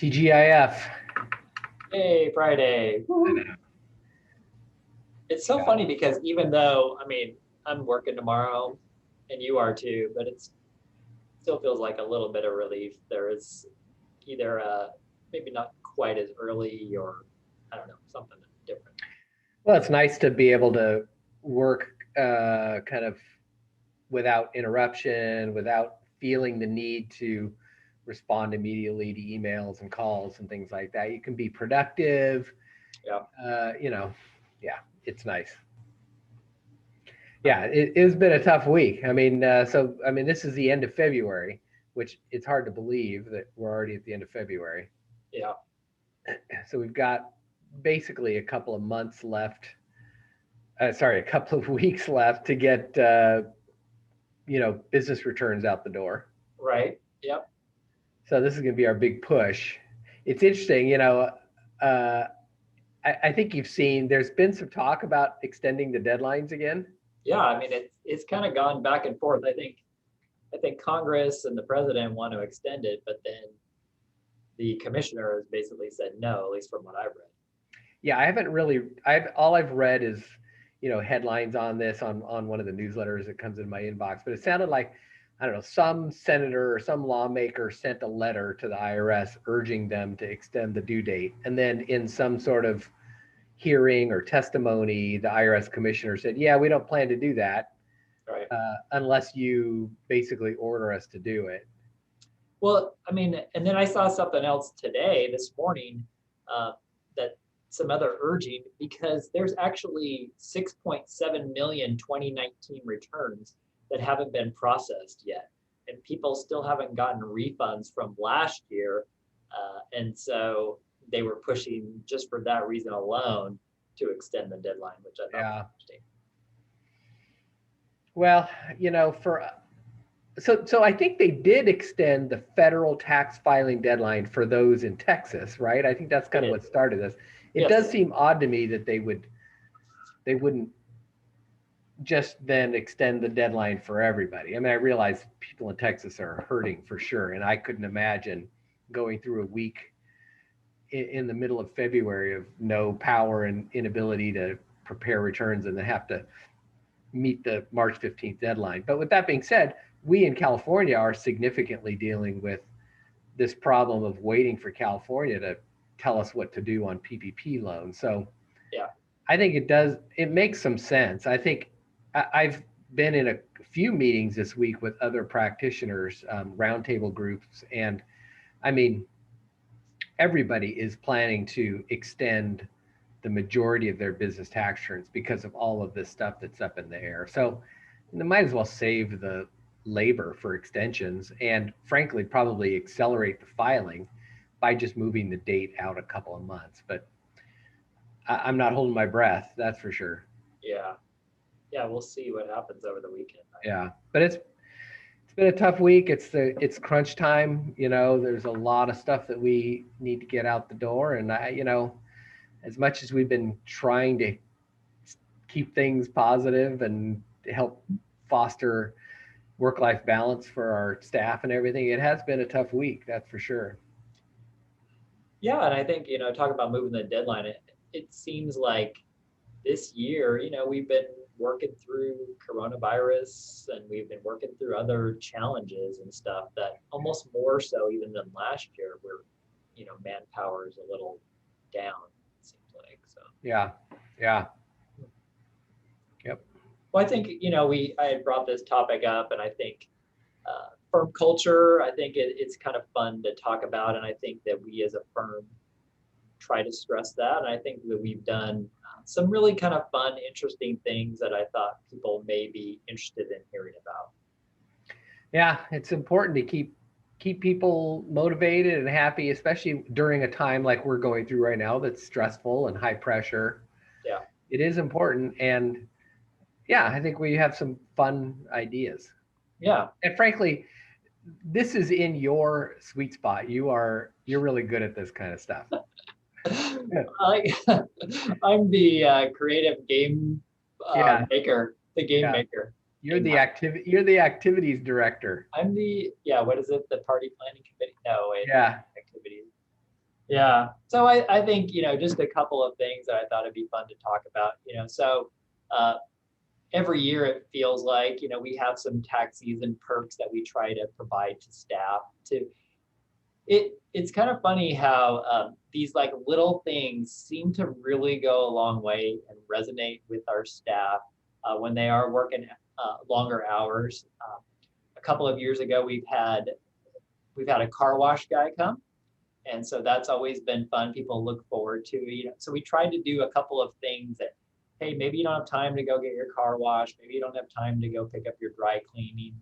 TGIF. Hey, Friday. I Woo. know. It's so Yeah. funny because even though, I'm working tomorrow and you are too, but it's still feels like a little bit of relief. There is either maybe not quite as early or I don't know, something different. Well, it's nice to be able to work kind of without interruption, without feeling the need to respond immediately to emails and calls and things like that. You can be productive. Yeah. You know, yeah, it's nice. Yeah, it's been a tough week. This is the end of February, which it's hard to believe that we're already at the end of February. Yeah. So we've got basically a couple of months left. A couple of weeks left to get business returns out the door. Right. Yep. So this is going to be our big push. It's interesting, uh, I think you've seen there's been some talk about extending the deadlines again. Yeah. It's kind of gone back and forth. I think Congress and the president want to extend it, but then the commissioner has basically said no, at least from what I've read. Yeah, I haven't really. I've read is, headlines on this on one of the newsletters that comes in my inbox. But it sounded like, I don't know, some senator or some lawmaker sent a letter to the IRS urging them to extend the due date, and then in some sort of hearing or testimony, the IRS commissioner said, "Yeah, we don't plan to do that Right. unless you basically order us to do it." Well, and then I saw something else today, this morning, that some other urging, because there's actually 6.7 million 2019 returns that haven't been processed yet. And people still haven't gotten refunds from last year. And so they were pushing just for that reason alone to extend the deadline, which I thought was interesting. Well, so I think they did extend the federal tax filing deadline for those in Texas, right? I think that's kind of what started this. It does seem odd to me that they wouldn't just then extend the deadline for everybody. I mean, I realize people in Texas are hurting for sure, and I couldn't imagine going through a week in the middle of February of no power and inability to prepare returns and then have to meet the March 15th deadline. But with that being said, we in California are significantly dealing with this problem of waiting for California to tell us what to do on PPP loans. So yeah, I think it makes some sense. I think I've been in a few meetings this week with other practitioners, roundtable groups, and I mean, everybody is planning to extend the majority of their business tax returns because of all of this stuff that's up in the air. So they might as well save the labor for extensions and frankly probably accelerate the filing by just moving the date out a couple of months. But I'm not holding my breath, that's for sure. Yeah, we'll see what happens over the weekend. Yeah, but it's been a tough week. It's crunch time. There's a lot of stuff that we need to get out the door, and as much as we've been trying to keep things positive and help foster work-life balance for our staff and everything, it has been a tough week, that's for sure. Yeah, and I think, talk about moving the deadline, it seems like this year, we've been working through coronavirus and we've been working through other challenges and stuff that almost more so even than last year, where, manpower is a little down, it seems like. So Yeah. Yep. Well, I think, I had brought this topic up, and I think firm culture, I think it's kind of fun to talk about. And I think that we as a firm try to stress that. And I think that we've done some really kind of fun, interesting things that I thought people may be interested in hearing about. Yeah, it's important to keep people motivated and happy, especially during a time like we're going through right now that's stressful and high pressure. Yeah. It is important. And yeah, I think we have some fun ideas. Yeah. And frankly, this is in your sweet spot. You're really good at this kind of stuff. I'm the creative game maker, the game maker. You're the activities director. I'm what is it? The party planning committee? No, wait. Yeah. Activities. Yeah. So I think, just a couple of things that I thought it'd be fun to talk about, uh, every year it feels like, we have some tax season perks that we try to provide to staff to it's kind of funny how these like little things seem to really go a long way and resonate with our staff when they are working longer hours. A couple of years ago, we've had a car wash guy come, and so that's always been fun. People look forward to, So we tried to do a couple of things that, hey, maybe you don't have time to go get your car washed. Maybe you don't have time to go pick up your dry cleaning.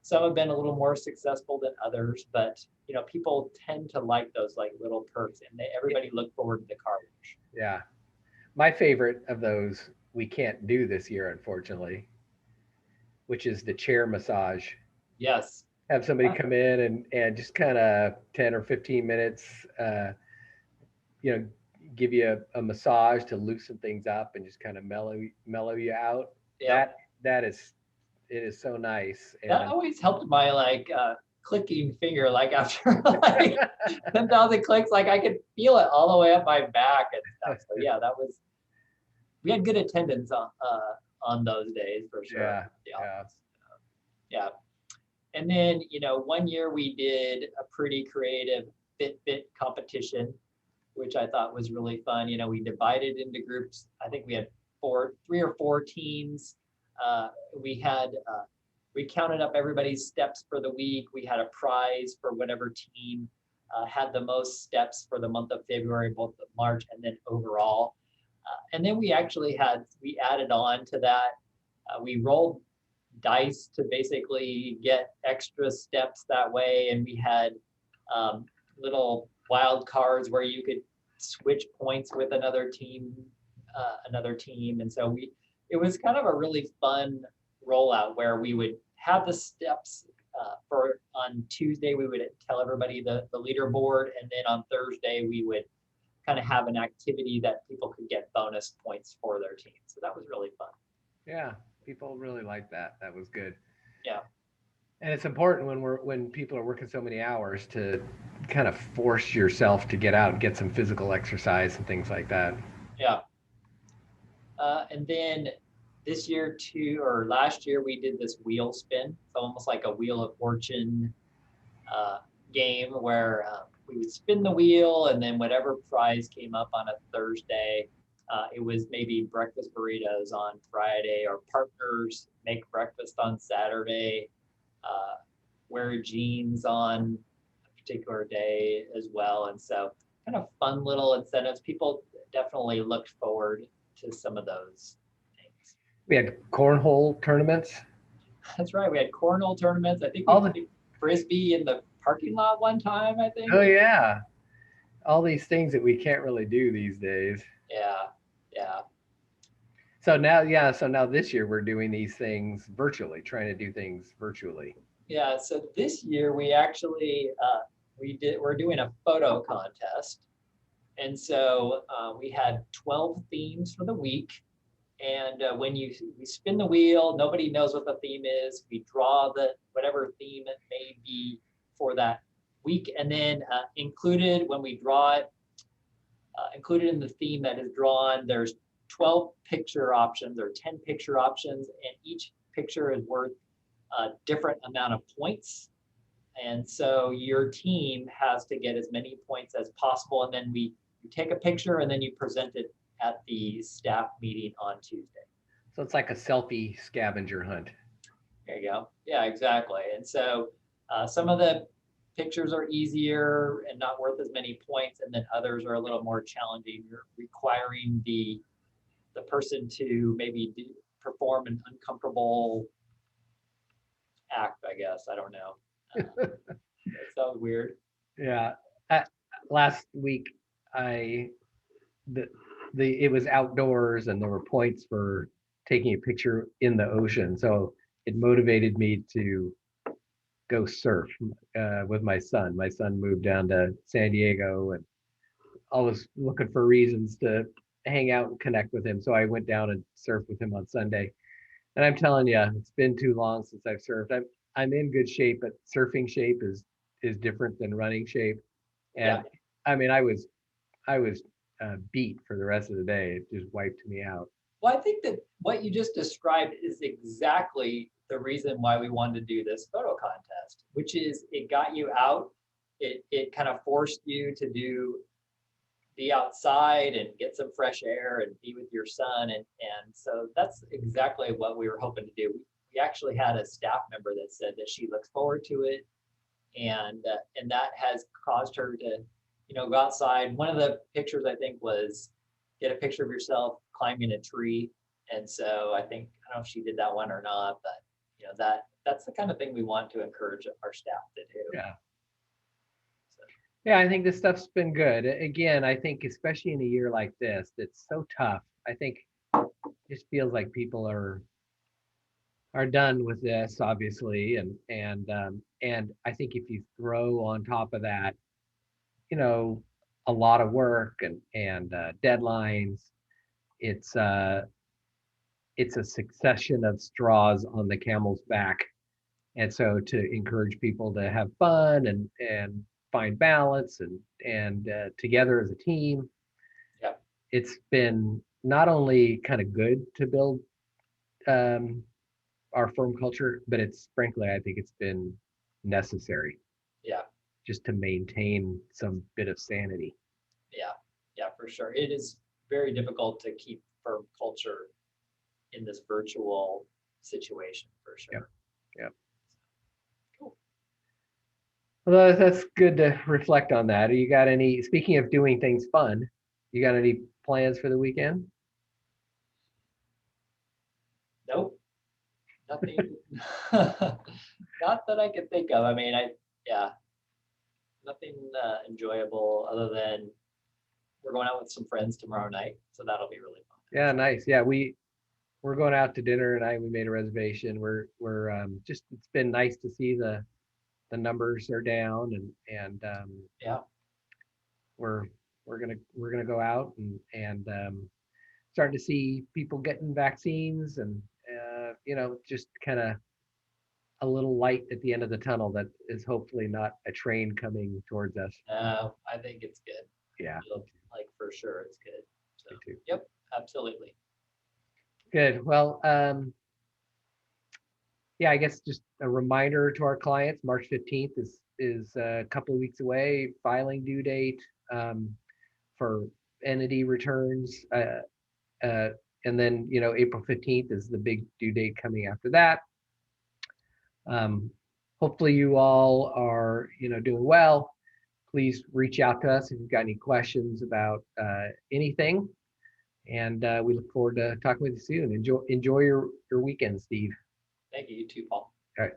Some have been a little more successful than others, but people tend to like those like little perks, and everybody look forward to the car wash. Yeah. My favorite of those we can't do this year, unfortunately, which is the chair massage. Yes. Have somebody come in and just kind of 10 or 15 minutes, you know, give you a massage to loosen things up and just kind of mellow you out. Yep. It is so nice. That always helped my clicking finger, like after like 10,000 clicks, like I could feel it all the way up my back and stuff. So yeah, we had good attendance on those days for sure. Yeah. And then, one year we did a pretty creative Fitbit competition, which I thought was really fun. We divided into groups. I think we had 3 or 4 teams. We counted up everybody's steps for the week. We had a prize for whatever team had the most steps for the month of February, both March and then overall. And then we added on to that. We rolled dice to basically get extra steps that way. And we had little wild cards where you could switch points with another team. And so it was kind of a really fun rollout where we would have the steps on Tuesday, we would tell everybody the leaderboard. And then on Thursday, we would kind of have an activity that people could get bonus points for their team. So that was really fun. Yeah. People really like that. That was good. Yeah. And it's important when people are working so many hours to kind of force yourself to get out and get some physical exercise and things like that. Yeah. And then this year too, or last year, we did this wheel spin. It's almost like a Wheel of Fortune game where we would spin the wheel, and then whatever prize came up on a Thursday, it was maybe breakfast burritos on Friday, or partners make breakfast on Saturday, wear jeans on a particular day as well. And so kind of fun little incentives. People definitely looked forward to some of those things. We had cornhole tournaments. That's right. We had cornhole tournaments. I think we played frisbee in the parking lot one time, I think. Oh yeah. All these things that we can't really do these days. Yeah. So now this year we're doing these things virtually, trying to do things virtually. Yeah. So this year we actually we're doing a photo contest, and so we had 12 themes for the week. And when we spin the wheel, nobody knows what the theme is. We draw whatever theme it may be for that week, and then included when we draw it, included in the theme that is drawn, there's 12 picture options or 10 picture options, and each picture is worth a different amount of points. And so your team has to get as many points as possible, and then you take a picture and then you present it at the staff meeting on Tuesday. So it's like a selfie scavenger hunt. There you go. Yeah, exactly. And so some of the pictures are easier and not worth as many points, and then others are a little more challenging. You're requiring the person to maybe perform an uncomfortable act, I guess. I don't know. It sounds weird. Yeah. Last week, it was outdoors, and there were points for taking a picture in the ocean. So it motivated me to go surf with my son. My son moved down to San Diego, and I was looking for reasons to hang out and connect with him. So I went down and surfed with him on Sunday. And I'm telling you, it's been too long since I've surfed. I'm in good shape, but surfing shape is different than running shape. And yeah. I mean, I was beat for the rest of the day. It just wiped me out. Well, I think that what you just described is exactly the reason why we wanted to do this photo contest, which is it got you out. It kind of forced you to be outside and get some fresh air and be with your son. And so that's exactly what we were hoping to do. We actually had a staff member that said that she looks forward to it. And that has caused her to, go outside. One of the pictures I think was get a picture of yourself climbing a tree. And so I don't know if she did that one or not, but that's the kind of thing we want to encourage our staff to do. Yeah. Yeah, I think this stuff's been good. Again, I think especially in a year like this, it's so tough. I think it just feels like people are done with this, obviously, and I think if you throw on top of that, a lot of work and deadlines, it's a succession of straws on the camel's back. And so to encourage people to have fun and find balance and together as a team, yeah, it's been not only kind of good to build our firm culture, but it's frankly, I think it's been necessary. Yeah. Just to maintain some bit of sanity. Yeah, for sure. It is very difficult to keep firm culture in this virtual situation, for sure. Yeah. Cool. Well, that's good to reflect on that. You got any, speaking of doing things fun, you got any plans for the weekend? Nope. Nothing. Not that I can think of. I mean, nothing enjoyable other than we're going out with some friends tomorrow night, so that'll be really fun. Yeah, nice. Yeah, we're going out to dinner tonight. We made a reservation. We're just, it's been nice to see the numbers are down and yeah, we're gonna go out and starting to see people getting vaccines and just kind of a little light at the end of the tunnel that is hopefully not a train coming towards us. I think it's good. Yeah, like for sure it's good. So, me too. Yep, absolutely. Good. Well, yeah, I guess just a reminder to our clients, March 15th is a couple of weeks away, filing due date for entity returns. And then, April 15th is the big due date coming after that. Hopefully you all are, doing well. Please reach out to us if you've got any questions about anything. And we look forward to talking with you soon. Enjoy your weekend, Steve. Thank you. You too, Paul. All right.